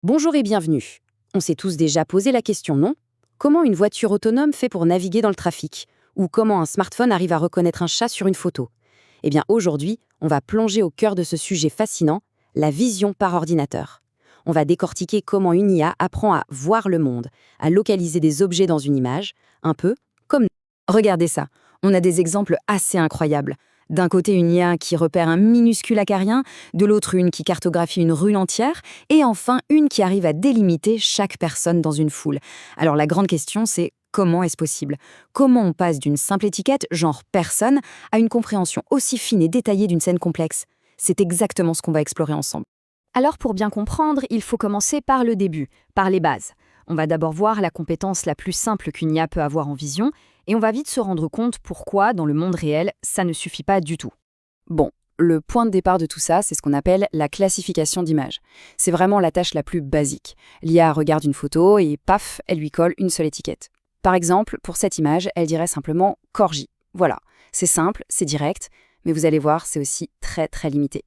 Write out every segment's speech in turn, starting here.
Bonjour et bienvenue. On s'est tous déjà posé la question, non? Comment une voiture autonome fait pour naviguer dans le trafic? Ou comment un smartphone arrive à reconnaître un chat sur une photo? Eh bien aujourd'hui, on va plonger au cœur de ce sujet fascinant, la vision par ordinateur. On va décortiquer comment une IA apprend à voir le monde, à localiser des objets dans une image, un peu comme nous. Regardez ça, on a des exemples assez incroyables. D'un côté, une IA qui repère un minuscule acarien, de l'autre, une qui cartographie une rue entière, et enfin, une qui arrive à délimiter chaque personne dans une foule. Alors la grande question, c'est comment est-ce possible? Comment on passe d'une simple étiquette, genre personne, à une compréhension aussi fine et détaillée d'une scène complexe? C'est exactement ce qu'on va explorer ensemble. Alors pour bien comprendre, il faut commencer par le début, par les bases. On va d'abord voir la compétence la plus simple qu'une IA peut avoir en vision, et on va vite se rendre compte pourquoi, dans le monde réel, ça ne suffit pas du tout. Bon, le point de départ de tout ça, c'est ce qu'on appelle la classification d'images. C'est vraiment la tâche la plus basique. L'IA regarde une photo et paf, elle lui colle une seule étiquette. Par exemple, pour cette image, elle dirait simplement Corgi. Voilà, c'est simple, c'est direct, mais vous allez voir, c'est aussi très limité.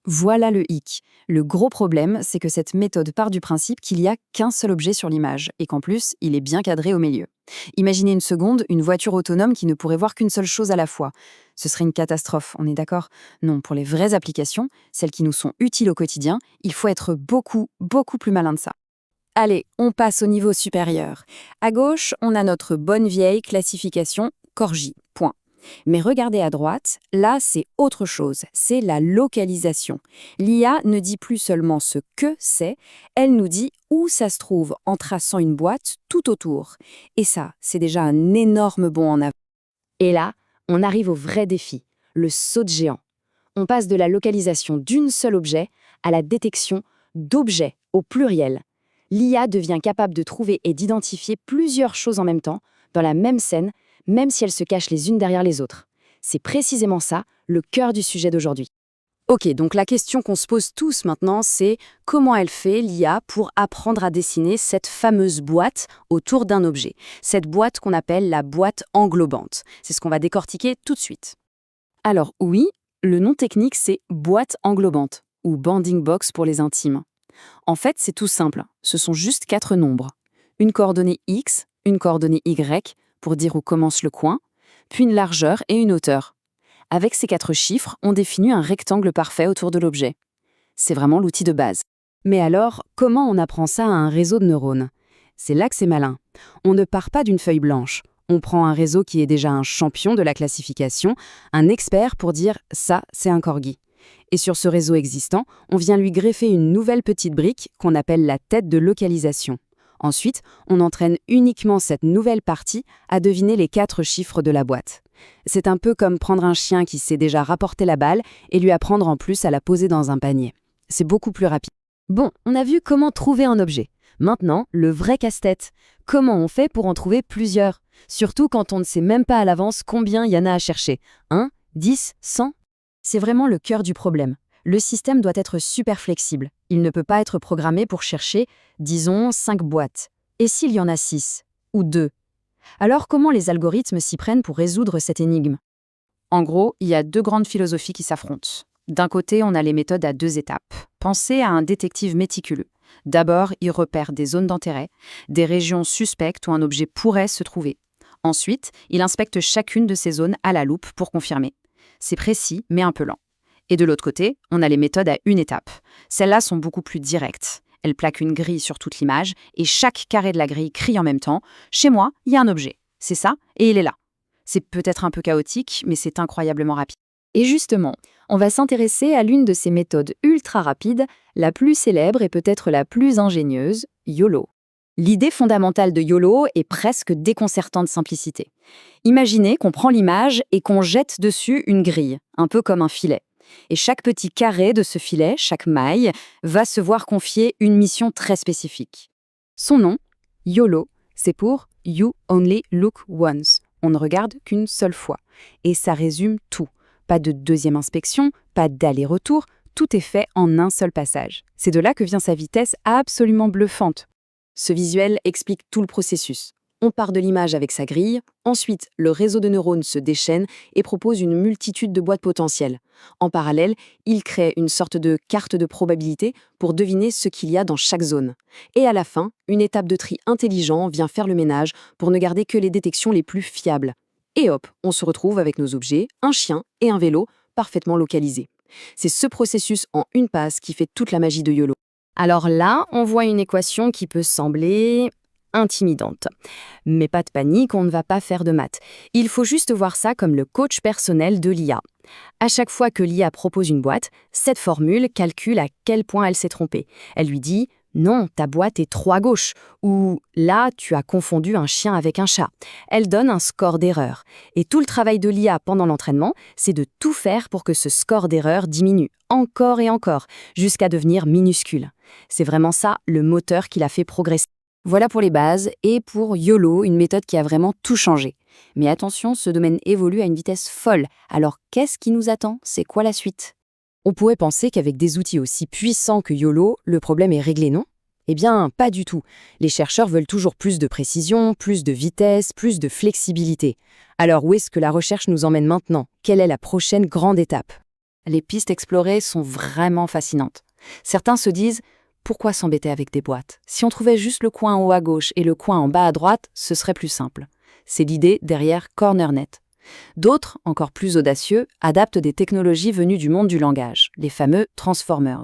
Voilà le hic. Le gros problème, c'est que cette méthode part du principe qu'il n'y a qu'un seul objet sur l'image, et qu'en plus, il est bien cadré au milieu. Imaginez une seconde une voiture autonome qui ne pourrait voir qu'une seule chose à la fois. Ce serait une catastrophe, on est d'accord? Non, pour les vraies applications, celles qui nous sont utiles au quotidien, il faut être beaucoup plus malin de ça. Allez, on passe au niveau supérieur. À gauche, on a notre bonne vieille classification Corgi. Point. Mais regardez à droite, là c'est autre chose, c'est la localisation. L'IA ne dit plus seulement ce que c'est, elle nous dit où ça se trouve en traçant une boîte tout autour. Et ça, c'est déjà un énorme bond en avant. Et là, on arrive au vrai défi, le saut de géant. On passe de la localisation d'un seul objet à la détection d'objets au pluriel. L'IA devient capable de trouver et d'identifier plusieurs choses en même temps, dans la même scène, même si elles se cachent les unes derrière les autres. C'est précisément ça, le cœur du sujet d'aujourd'hui. Ok, donc la question qu'on se pose tous maintenant, c'est comment elle fait, l'IA, pour apprendre à dessiner cette fameuse boîte autour d'un objet. Cette boîte qu'on appelle la boîte englobante. C'est ce qu'on va décortiquer tout de suite. Alors oui, le nom technique c'est boîte englobante, ou bounding box pour les intimes. En fait, c'est tout simple, ce sont juste 4 nombres. Une coordonnée X, une coordonnée Y, pour dire où commence le coin, puis une largeur et une hauteur. Avec ces 4 chiffres, on définit un rectangle parfait autour de l'objet. C'est vraiment l'outil de base. Mais alors, comment on apprend ça à un réseau de neurones? C'est là que c'est malin. On ne part pas d'une feuille blanche. On prend un réseau qui est déjà un champion de la classification, un expert pour dire « ça, c'est un corgi ». Et sur ce réseau existant, on vient lui greffer une nouvelle petite brique qu'on appelle la tête de localisation. Ensuite, on entraîne uniquement cette nouvelle partie à deviner les 4 chiffres de la boîte. C'est un peu comme prendre un chien qui sait déjà rapporter la balle et lui apprendre en plus à la poser dans un panier. C'est beaucoup plus rapide. Bon, on a vu comment trouver un objet. Maintenant, le vrai casse-tête. Comment on fait pour en trouver plusieurs? Surtout quand on ne sait même pas à l'avance combien il y en a à chercher. 1, 10, 100? C'est vraiment le cœur du problème. Le système doit être super flexible. Il ne peut pas être programmé pour chercher, disons, 5 boîtes. Et s'il y en a 6 ou 2? Alors comment les algorithmes s'y prennent pour résoudre cette énigme? En gros, il y a 2 grandes philosophies qui s'affrontent. D'un côté, on a les méthodes à 2 étapes. Pensez à un détective méticuleux. D'abord, il repère des zones d'intérêt, des régions suspectes où un objet pourrait se trouver. Ensuite, il inspecte chacune de ces zones à la loupe pour confirmer. C'est précis, mais un peu lent. Et de l'autre côté, on a les méthodes à une étape. Celles-là sont beaucoup plus directes. Elles plaquent une grille sur toute l'image et chaque carré de la grille crie en même temps « Chez moi, il y a un objet. C'est ça, et il est là ». C'est peut-être un peu chaotique, mais c'est incroyablement rapide. Et justement, on va s'intéresser à l'une de ces méthodes ultra rapides, la plus célèbre et peut-être la plus ingénieuse, YOLO. L'idée fondamentale de YOLO est presque déconcertante simplicité. Imaginez qu'on prend l'image et qu'on jette dessus une grille, un peu comme un filet. Et chaque petit carré de ce filet, chaque maille, va se voir confier une mission très spécifique. Son nom, YOLO, c'est pour You Only Look Once. On ne regarde qu'une seule fois. Et ça résume tout. Pas de deuxième inspection, pas d'aller-retour, tout est fait en un seul passage. C'est de là que vient sa vitesse absolument bluffante. Ce visuel explique tout le processus. On part de l'image avec sa grille, ensuite le réseau de neurones se déchaîne et propose une multitude de boîtes potentielles. En parallèle, il crée une sorte de carte de probabilité pour deviner ce qu'il y a dans chaque zone. Et à la fin, une étape de tri intelligent vient faire le ménage pour ne garder que les détections les plus fiables. Et hop, on se retrouve avec nos objets, un chien et un vélo parfaitement localisés. C'est ce processus en une passe qui fait toute la magie de YOLO. Alors là, on voit une équation qui peut sembler intimidante. Mais pas de panique, on ne va pas faire de maths. Il faut juste voir ça comme le coach personnel de l'IA. À chaque fois que l'IA propose une boîte, cette formule calcule à quel point elle s'est trompée. Elle lui dit « Non, ta boîte est trop à gauche » ou « Là, tu as confondu un chien avec un chat ». Elle donne un score d'erreur. Et tout le travail de l'IA pendant l'entraînement, c'est de tout faire pour que ce score d'erreur diminue encore et encore, jusqu'à devenir minuscule. C'est vraiment ça le moteur qui l'a fait progresser. Voilà pour les bases, et pour YOLO, une méthode qui a vraiment tout changé. Mais attention, ce domaine évolue à une vitesse folle. Alors qu'est-ce qui nous attend? C'est quoi la suite? On pourrait penser qu'avec des outils aussi puissants que YOLO, le problème est réglé, non? Eh bien, pas du tout. Les chercheurs veulent toujours plus de précision, plus de vitesse, plus de flexibilité. Alors où est-ce que la recherche nous emmène maintenant? Quelle est la prochaine grande étape? Les pistes explorées sont vraiment fascinantes. Certains se disent: pourquoi s'embêter avec des boîtes? Si on trouvait juste le coin en haut à gauche et le coin en bas à droite, ce serait plus simple. C'est l'idée derrière CornerNet. D'autres, encore plus audacieux, adaptent des technologies venues du monde du langage, les fameux transformers.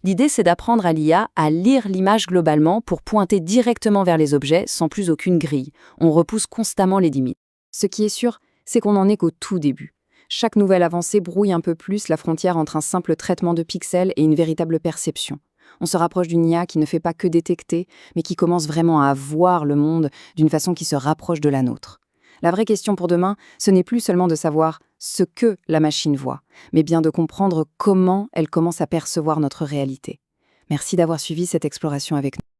L'idée, c'est d'apprendre à l'IA à lire l'image globalement pour pointer directement vers les objets sans plus aucune grille. On repousse constamment les limites. Ce qui est sûr, c'est qu'on n'en est qu'au tout début. Chaque nouvelle avancée brouille un peu plus la frontière entre un simple traitement de pixels et une véritable perception. On se rapproche d'une IA qui ne fait pas que détecter, mais qui commence vraiment à voir le monde d'une façon qui se rapproche de la nôtre. La vraie question pour demain, ce n'est plus seulement de savoir ce que la machine voit, mais bien de comprendre comment elle commence à percevoir notre réalité. Merci d'avoir suivi cette exploration avec nous.